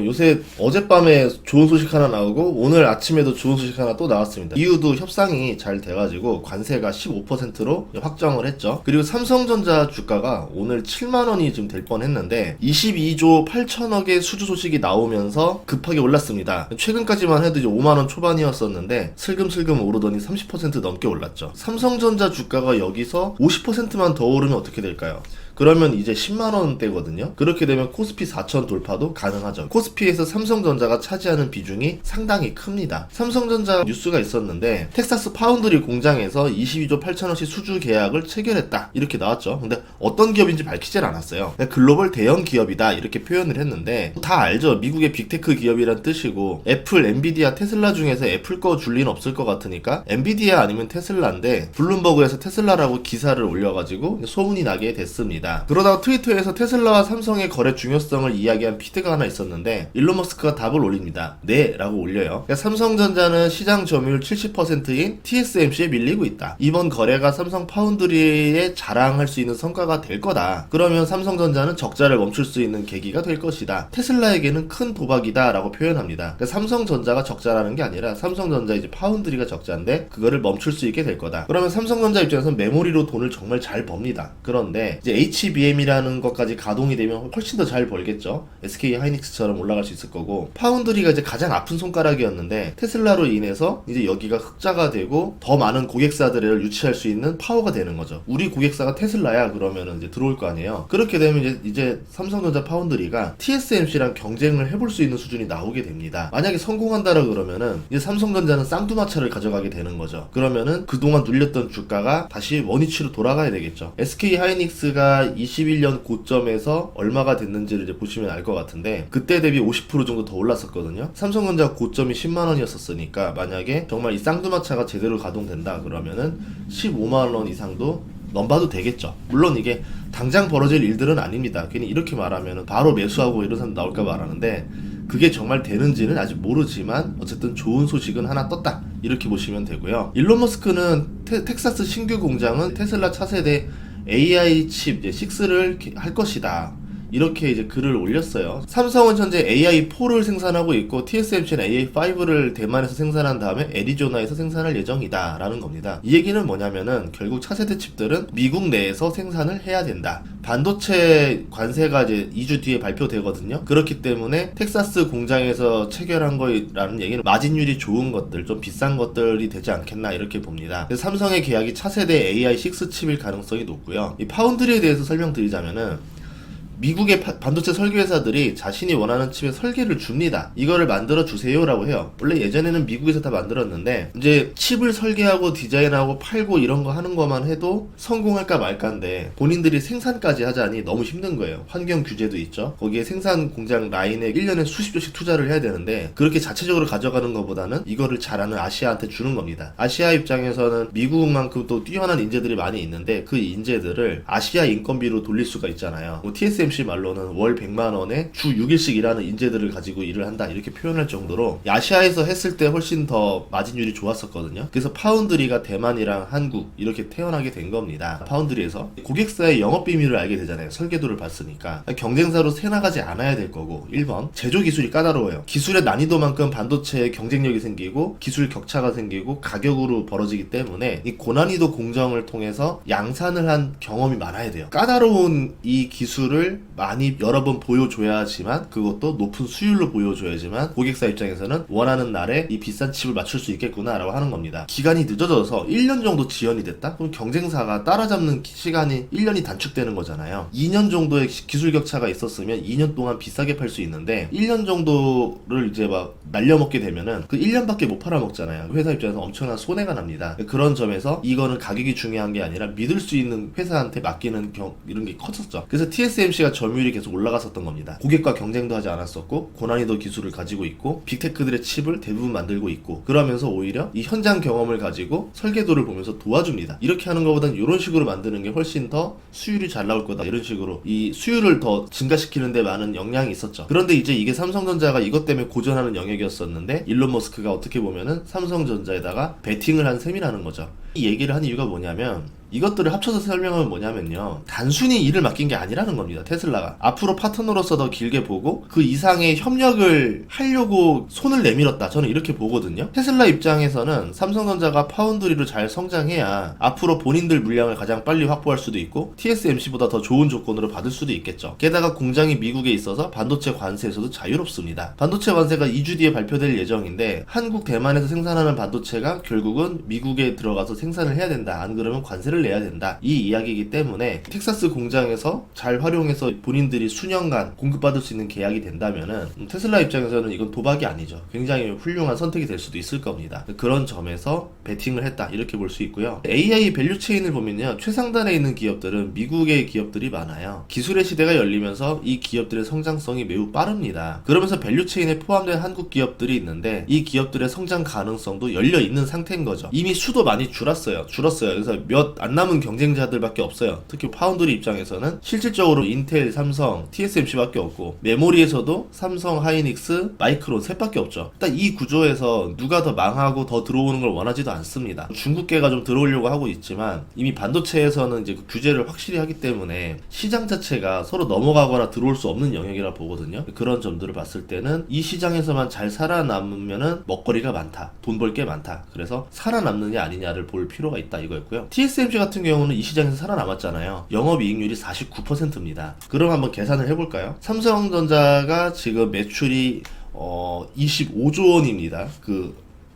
요새 어젯밤에 좋은 소식 하나 나오고 오늘 아침에도 좋은 소식 하나 또 나왔습니다. 이유도 협상이 잘 돼가지고 관세가 15%로 확정을 했죠. 그리고 삼성전자 주가가 오늘 7만원이 지금 될 뻔했는데 22조 8천억의 수주 소식이 나오면서 급하게 올랐습니다. 최근까지만 해도 이제 5만원 초반이었었는데 슬금슬금 오르더니 30% 넘게 올랐죠. 삼성전자 주가가 여기서 50%만 더 오르면 어떻게 될까요? 그러면 이제 10만원대거든요. 그렇게 되면 코스피 4천 돌파도 가능하죠. 코스피에서 삼성전자가 차지하는 비중이 상당히 큽니다. 삼성전자 뉴스가 있었는데 텍사스 파운드리 공장에서 22조 8천원씩 수주 계약을 체결했다 이렇게 나왔죠. 근데 어떤 기업인지 밝히질 않았어요. 글로벌 대형 기업이다 이렇게 표현을 했는데 다 알죠. 미국의 빅테크 기업이란 뜻이고 애플, 엔비디아, 테슬라 중에서 애플 거 줄 리는 없을 것 같으니까 엔비디아 아니면 테슬라인데 블룸버그에서 테슬라라고 기사를 올려가지고 소문이 나게 됐습니다. 그러다가 트위터에서 테슬라와 삼성의 거래 중요성을 이야기한 피드가 하나 있었는데 일론 머스크가 답을 올립니다. 네 라고 올려요. 그러니까 삼성전자는 시장 점유율 70%인 TSMC에 밀리고 있다. 이번 거래가 삼성 파운드리에 자랑할 수 있는 성과가 될 거다. 그러면 삼성전자는 적자를 멈출 수 있는 계기가 될 것이다. 테슬라에게는 큰 도박이다 라고 표현합니다. 그러니까 삼성전자가 적자라는 게 아니라 삼성전자 이제 파운드리가 적자인데 그거를 멈출 수 있게 될 거다. 그러면 삼성전자 입장에서는 메모리로 돈을 정말 잘 법니다. 그런데 이제 HBM이라는 것까지 가동이 되면 훨씬 더 잘 벌겠죠. SK 하이닉스처럼 올라갈 수 있을 거고 파운드리가 이제 가장 아픈 손가락이었는데 테슬라로 인해서 이제 여기가 흑자가 되고 더 많은 고객사들을 유치할 수 있는 파워가 되는 거죠. 우리 고객사가 테슬라야 그러면은 이제 들어올 거 아니에요. 그렇게 되면 이제 삼성전자 파운드리가 TSMC랑 경쟁을 해볼 수 있는 수준이 나오게 됩니다. 만약에 성공한다라 그러면은 이제 삼성전자는 쌍두마차를 가져가게 되는 거죠. 그러면은 그동안 눌렸던 주가가 다시 원위치로 돌아가야 되겠죠. SK 하이닉스가 21년 고점에서 얼마가 됐는지를 이제 보시면 알 것 같은데 그때 대비 50% 정도 더 올랐었거든요. 삼성전자 고점이 10만원이었었으니까 만약에 정말 이 쌍두마차가 제대로 가동된다 그러면은 15만원 이상도 넘봐도 되겠죠. 물론 이게 당장 벌어질 일들은 아닙니다. 괜히 이렇게 말하면 바로 매수하고 이런 사람 나올까 말하는데 그게 정말 되는지는 아직 모르지만 어쨌든 좋은 소식은 하나 떴다 이렇게 보시면 되고요. 일론 머스크는 텍사스 신규 공장은 테슬라 차세대 AI 칩 6를 할 것이다. 이렇게 이제 글을 올렸어요. 삼성은 현재 AI4를 생산하고 있고 TSMC는 AI5를 대만에서 생산한 다음에 애리조나에서 생산할 예정이다 라는 겁니다. 이 얘기는 뭐냐면은 결국 차세대 칩들은 미국 내에서 생산을 해야 된다. 반도체 관세가 이제 2주 뒤에 발표되거든요. 그렇기 때문에 텍사스 공장에서 체결한 거라는 얘기는 마진율이 좋은 것들, 좀 비싼 것들이 되지 않겠나 이렇게 봅니다. 그래서 삼성의 계약이 차세대 AI6 칩일 가능성이 높고요. 이 파운드리에 대해서 설명드리자면은 미국의 반도체 설계회사들이 자신이 원하는 칩의 설계를 줍니다. 이거를 만들어 주세요 라고 해요. 원래 예전에는 미국에서 다 만들었는데 이제 칩을 설계하고 디자인하고 팔고 이런 거 하는 것만 해도 성공할까 말까인데 본인들이 생산까지 하자니 너무 힘든 거예요. 환경 규제도 있죠. 거기에 생산 공장 라인에 1년에 수십 조씩 투자를 해야 되는데 그렇게 자체적으로 가져가는 것보다는 이거를 잘하는 아시아한테 주는 겁니다. 아시아 입장에서는 미국만큼 또 뛰어난 인재들이 많이 있는데 그 인재들을 아시아 인건비로 돌릴 수가 있잖아요. 뭐 TSMC 말로는 월 100만원에 주 6일씩 일하는 인재들을 가지고 일을 한다 이렇게 표현할 정도로 아시아에서 했을 때 훨씬 더 마진율이 좋았었거든요. 그래서 파운드리가 대만이랑 한국 이렇게 태어나게 된 겁니다. 파운드리에서 고객사의 영업 비밀을 알게 되잖아요. 설계도를 봤으니까. 경쟁사로 새나가지 않아야 될 거고 1번 제조 기술이 까다로워요. 기술의 난이도만큼 반도체에 경쟁력이 생기고 기술 격차가 생기고 가격으로 벌어지기 때문에 이 고난이도 공정을 통해서 양산을 한 경험이 많아야 돼요. 까다로운 이 기술을 많이 여러 번 보여줘야지만 그것도 높은 수율로 보여줘야지만 고객사 입장에서는 원하는 날에 이 비싼 칩을 맞출 수 있겠구나 라고 하는 겁니다. 기간이 늦어져서 1년 정도 지연이 됐다? 그럼 경쟁사가 따라잡는 시간이 1년이 단축되는 거잖아요. 2년 정도의 기술 격차가 있었으면 2년 동안 비싸게 팔 수 있는데 1년 정도를 이제 막 날려먹게 되면은 그 1년밖에 못 팔아먹잖아요. 회사 입장에서 엄청난 손해가 납니다. 그런 점에서 이거는 가격이 중요한 게 아니라 믿을 수 있는 회사한테 맡기는 이런 게 컸었죠. 그래서 TSMC가 점유율이 계속 올라갔었던 겁니다. 고객과 경쟁도 하지 않았었고 고난이도 기술을 가지고 있고 빅테크들의 칩을 대부분 만들고 있고 그러면서 오히려 이 현장 경험을 가지고 설계도를 보면서 도와줍니다. 이렇게 하는 것보다는 이런 식으로 만드는 게 훨씬 더 수율이 잘 나올 거다. 이런 식으로 이 수율을 더 증가시키는 데 많은 영향이 있었죠. 그런데 이제 이게 삼성전자가 이것 때문에 고전하는 영역이었었는데 일론 머스크가 어떻게 보면은 삼성전자에다가 베팅을 한 셈이라는 거죠. 이 얘기를 한 이유가 뭐냐면 이것들을 합쳐서 설명하면 뭐냐면요, 단순히 일을 맡긴 게 아니라는 겁니다. 테슬라가 앞으로 파트너로서 더 길게 보고 그 이상의 협력을 하려고 손을 내밀었다, 저는 이렇게 보거든요. 테슬라 입장에서는 삼성전자가 파운드리로 잘 성장해야 앞으로 본인들 물량을 가장 빨리 확보할 수도 있고 TSMC보다 더 좋은 조건으로 받을 수도 있겠죠. 게다가 공장이 미국에 있어서 반도체 관세에서도 자유롭습니다. 반도체 관세가 2주 뒤에 발표될 예정인데 한국 대만에서 생산하는 반도체가 결국은 미국에 들어가서 생산을 해야 된다, 안 그러면 관세를 내야 된다, 이 이야기이기 때문에 텍사스 공장에서 잘 활용해서 본인들이 수년간 공급받을 수 있는 계약이 된다면은 테슬라 입장에서는 이건 도박이 아니죠. 굉장히 훌륭한 선택이 될 수도 있을 겁니다. 그런 점에서 베팅을 했다, 이렇게 볼 수 있고요. AI 밸류 체인을 보면요, 최상단에 있는 기업들은 미국의 기업들이 많아요. 기술의 시대가 열리면서 이 기업들의 성장성이 매우 빠릅니다. 그러면서 밸류 체인에 포함된 한국 기업들이 있는데 이 기업들의 성장 가능성도 열려 있는 상태인 거죠. 이미 수도 많이 줄었어요. 그래서 몇 안 남은 경쟁자들밖에 없어요. 특히 파운드리 입장에서는 실질적으로 인텔, 삼성, TSMC밖에 없고 메모리에서도 삼성, 하이닉스, 마이크론 셋밖에 없죠. 일단 이 구조에서 누가 더 망하고 더 들어오는 걸 원하지도 않습니다. 중국계가 좀 들어오려고 하고 있지만 이미 반도체에서는 이제 그 규제를 확실히 하기 때문에 시장 자체가 서로 넘어가거나 들어올 수 없는 영역이라 보거든요. 그런 점들을 봤을 때는 이 시장에서만 잘 살아남으면은 먹거리가 많다, 돈 벌 게 많다. 그래서 살아남느냐 아니냐를 볼 필요가 있다, 이거였고요. TSMC 같은 경우는 이 시장에서 살아남았잖아요. 영업이익률이 49%입니다. 그럼 한번 계산을 해볼까요? 삼성전자가 지금 매출이 25조 원입니다.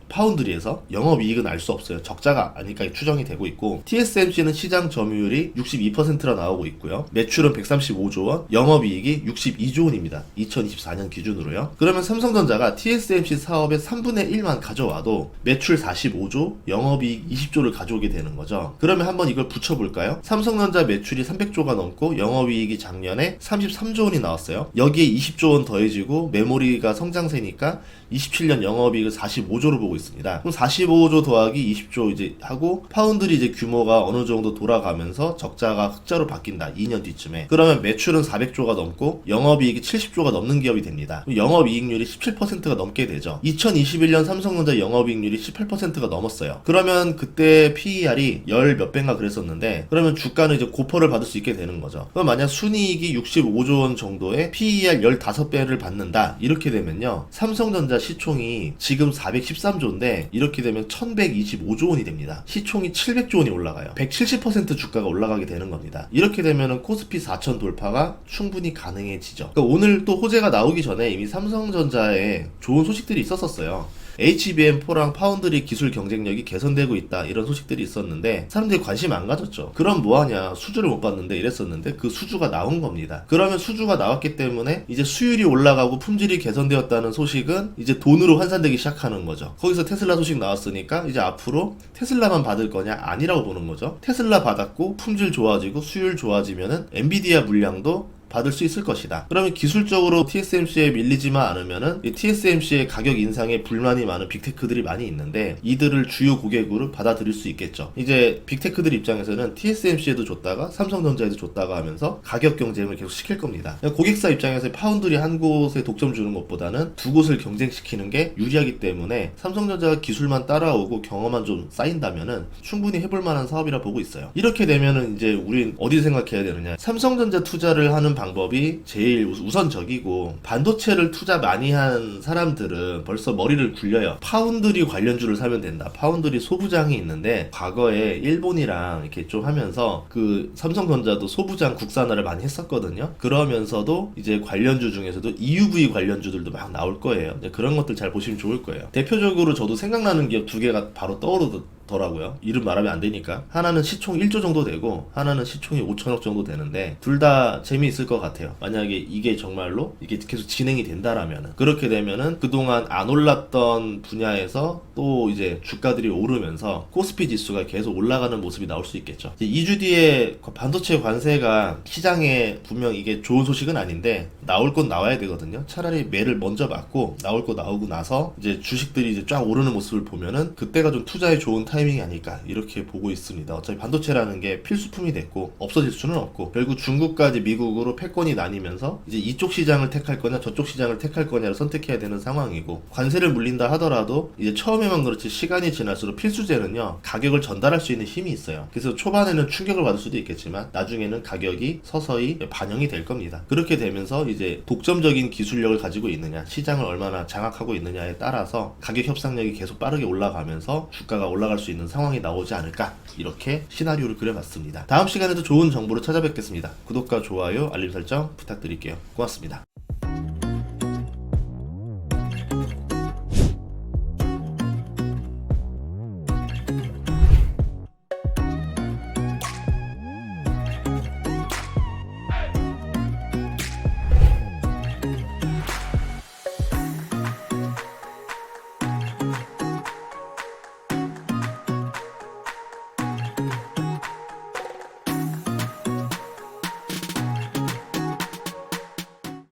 파운드리에서 영업이익은 알 수 없어요. 적자가 아니까 추정이 되고 있고, TSMC는 시장 점유율이 62%라 나오고 있고요. 매출은 135조 원, 영업이익이 62조 원입니다. 2024년 기준으로요. 그러면 삼성전자가 TSMC 사업의 3분의 1만 가져와도 매출 45조, 영업이익 20조를 가져오게 되는 거죠. 그러면 한번 이걸 붙여볼까요? 삼성전자 매출이 300조가 넘고 영업이익이 작년에 33조 원이 나왔어요. 여기에 20조 원 더해지고 메모리가 성장세니까 27년 영업이익을 45조로 보고 있습니다. 그럼 45조 더하기 20조 이제 하고 파운드리 이제 규모가 어느 정도 돌아가면서 적자가 흑자로 바뀐다, 2년 뒤쯤에. 그러면 매출은 400조가 넘고 영업이익이 70조가 넘는 기업이 됩니다. 영업이익률이 17%가 넘게 되죠. 2021년 삼성전자 영업이익률이 18%가 넘었어요. 그러면 그때 PER이 10 몇 배인가 그랬었는데, 그러면 주가는 이제 고퍼를 받을 수 있게 되는 거죠. 그럼 만약 순이익이 65조 원 정도의 PER 15배를 받는다, 이렇게 되면요, 삼성전자 시총이 지금 413조인데 이렇게 되면 1125조 원이 됩니다. 시총이 700조 원이 올라가요. 170% 주가가 올라가게 되는 겁니다. 이렇게 되면은 코스피 4000 돌파가 충분히 가능해지죠. 그러니까 오늘 또 호재가 나오기 전에 이미 삼성전자에 좋은 소식들이 있었어요. HBM4랑 파운드리 기술 경쟁력이 개선되고 있다, 이런 소식들이 있었는데 사람들이 관심 안 가졌죠. 그럼 뭐하냐, 수주를 못 받는데 이랬었는데 그 수주가 나온 겁니다. 그러면 수주가 나왔기 때문에 이제 수율이 올라가고 품질이 개선되었다는 소식은 이제 돈으로 환산되기 시작하는 거죠. 거기서 테슬라 소식 나왔으니까 이제 앞으로 테슬라만 받을 거냐, 아니라고 보는 거죠. 테슬라 받았고 품질 좋아지고 수율 좋아지면은 엔비디아 물량도 받을 수 있을 것이다. 그러면 기술적으로 TSMC에 밀리지만 않으면은 이 TSMC의 가격 인상에 불만이 많은 빅테크들이 많이 있는데 이들을 주요 고객으로 받아들일 수 있겠죠. 이제 빅테크들 입장에서는 TSMC에도 줬다가 삼성전자에도 줬다가 하면서 가격 경쟁을 계속 시킬 겁니다. 고객사 입장에서 파운드리 한 곳에 독점 주는 것보다는 두 곳을 경쟁시키는 게 유리하기 때문에 삼성전자가 기술만 따라오고 경험만 좀 쌓인다면은 충분히 해볼 만한 사업이라 보고 있어요. 이렇게 되면은 이제 우린 어디 생각해야 되느냐, 삼성전자 투자를 하는 방법이 제일 우선적이고, 반도체를 투자 많이 한 사람들은 벌써 머리를 굴려요. 파운드리 관련주를 사면 된다. 파운드리 소부장이 있는데 과거에 일본이랑 이렇게 좀 하면서 그 삼성전자도 소부장 국산화를 많이 했었거든요. 그러면서도 이제 관련주 중에서도 EUV 관련주들도 막 나올 거예요. 그런 것들 잘 보시면 좋을 거예요. 대표적으로 저도 생각나는 기업 두 개가 바로 떠오르더라고요. 이름 말하면 안 되니까. 하나는 시총 1조 정도 되고 하나는 시총이 5천억 정도 되는데 둘 다 재미있을 것 같아요. 만약에 이게 정말로 이게 계속 진행이 된다라면은. 그렇게 되면은 그동안 안 올랐던 분야에서 또 이제 주가들이 오르면서 코스피 지수가 계속 올라가는 모습이 나올 수 있겠죠. 이제 2주 뒤에 반도체 관세가 시장에 분명 이게 좋은 소식은 아닌데 나올 건 나와야 되거든요. 차라리 매를 먼저 맞고 나올 거 나오고 나서 이제 주식들이 이제 쫙 오르는 모습을 보면은 그때가 좀 투자에 좋은 타이밍이 아닐까 이렇게 보고 있습니다. 어차피 반도체라는 게 필수품이 됐고 없어질 수는 없고 결국 중국까지 미국으로 패권이 나뉘면서 이제 이쪽 시장을 택할 거냐 저쪽 시장을 택할 거냐를 선택해야 되는 상황이고 관세를 물린다 하더라도 이제 처음에만 그렇지 시간이 지날수록 필수재는요 가격을 전달할 수 있는 힘이 있어요. 그래서 초반에는 충격을 받을 수도 있겠지만 나중에는 가격이 서서히 반영이 될 겁니다. 그렇게 되면서 이제 독점적인 기술력을 가지고 있느냐 시장을 얼마나 장악하고 있느냐에 따라서 가격 협상력이 계속 빠르게 올라가면서 주가가 올라갈 수 있는 상황이 나오지 않을까 이렇게 시나리오를 그려봤습니다. 다음 시간에도 좋은 정보로 찾아뵙겠습니다. 구독과 좋아요 알림 설정 부탁드릴게요. 고맙습니다.